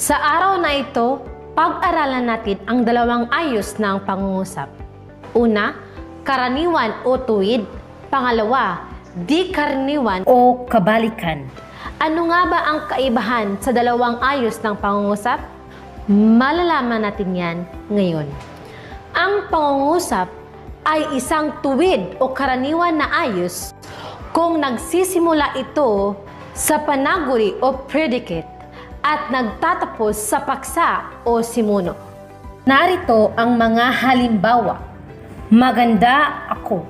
Sa araw na ito, pag-aralan natin ang dalawang ayos ng pangungusap. Una, karaniwan o tuwid. Pangalawa, di karaniwan o kabalikan. Ano nga ba ang kaibahan sa dalawang ayos ng pangungusap? Malalaman natin yan ngayon. Ang pangungusap ay isang tuwid o karaniwan na ayos kung nagsisimula ito sa panaguri o predicate at nagtatapos sa paksa o simuno. Narito ang mga halimbawa. Maganda ako.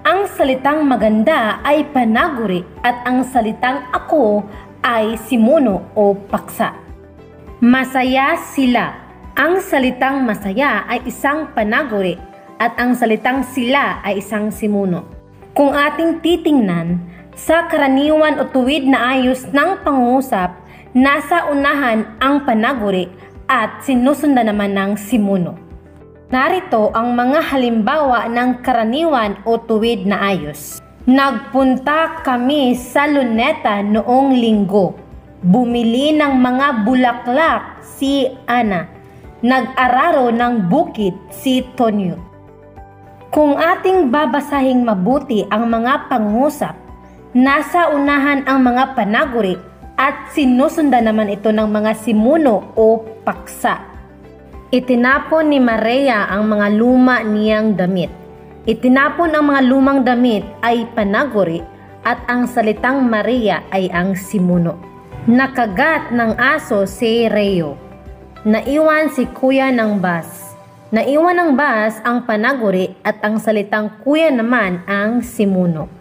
Ang salitang maganda ay panaguri at ang salitang ako ay simuno o paksa. Masaya sila. Ang salitang masaya ay isang panaguri at ang salitang sila ay isang simuno. Kung ating titingnan, sa karaniwan o tuwid na ayos ng pangungusap, nasa unahan ang panaguri at sinusundan naman ng simuno. Narito ang mga halimbawa ng karaniwan o tuwid na ayos. Nagpunta kami sa Luneta noong linggo. Bumili ng mga bulaklak si Ana. Nag-araro ng bukid si Tonyo. Kung ating babasahing mabuti ang mga pangungusap, nasa unahan ang mga panaguri at sinusundan naman ito ng mga simuno o paksa. Itinapon ni Maria ang mga luma niyang damit. Itinapon ang mga lumang damit ay panaguri at ang salitang Maria ay ang simuno. Nakagat ng aso si Reo. Naiwan si kuya ng bus. Naiwan ng bus ang panaguri at ang salitang kuya naman ang simuno.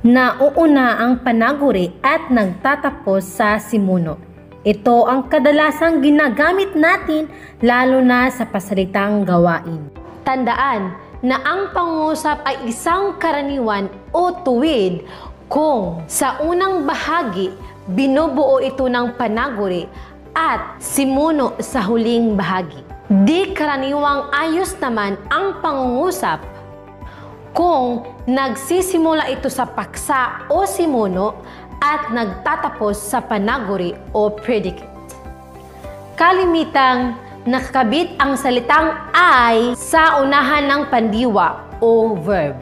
Nauuna ang panaguri at nagtatapos sa simuno. Ito ang kadalasang ginagamit natin lalo na sa pasalitang gawain. Tandaan na ang pangungusap ay isang karaniwan o tuwid kung sa unang bahagi binubuo ito ng panaguri at simuno sa huling bahagi. Di karaniwang ayos naman ang pangungusap kung nagsisimula ito sa paksa o simuno at nagtatapos sa panaguri o predicate. Kalimitang nakakabit ang salitang ay sa unahan ng pandiwa o verb.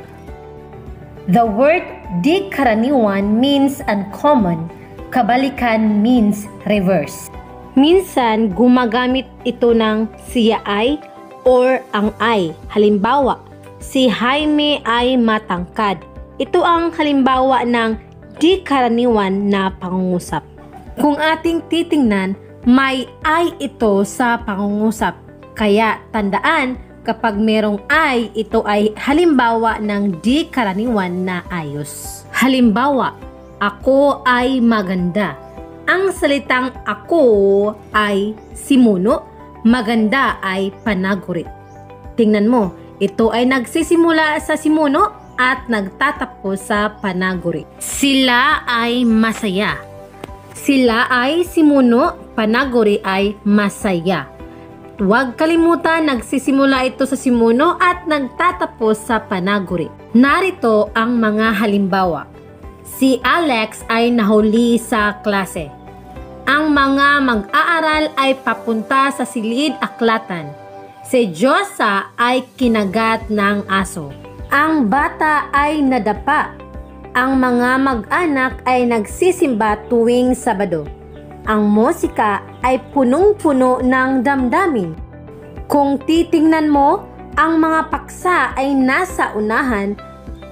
The word di karaniwan means uncommon, kabalikan means reverse. Minsan gumagamit ito ng siya ay or ang ay. Halimbawa, si Jaime ay matangkad. Ito ang halimbawa ng di karaniwan na pangungusap. Kung ating titingnan, may ay ito sa pangungusap. Kaya tandaan, kapag merong ay, ito ay halimbawa ng di karaniwan na ayos. Halimbawa, ako ay maganda. Ang salitang ako ay simuno, maganda ay panaguri. Tingnan mo, ito ay nagsisimula sa simuno at nagtatapos sa panaguri. Sila ay masaya. Sila ay simuno, panaguri ay masaya. Huwag kalimutan, nagsisimula ito sa simuno at nagtatapos sa panaguri. Narito ang mga halimbawa. Si Alex ay nahuli sa klase. Ang mga mag-aaral ay papunta sa silid-aklatan. Si Josa ay kinagat ng aso. Ang bata ay nadapa. Ang mga mag-anak ay nagsisimba tuwing Sabado. Ang musika ay punong-puno ng damdamin. Kung titingnan mo, ang mga paksa ay nasa unahan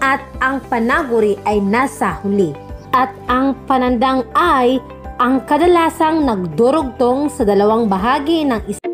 at ang panaguri ay nasa huli. At ang panandang ay ang kadalasang nagdurugtong sa dalawang bahagi ng isang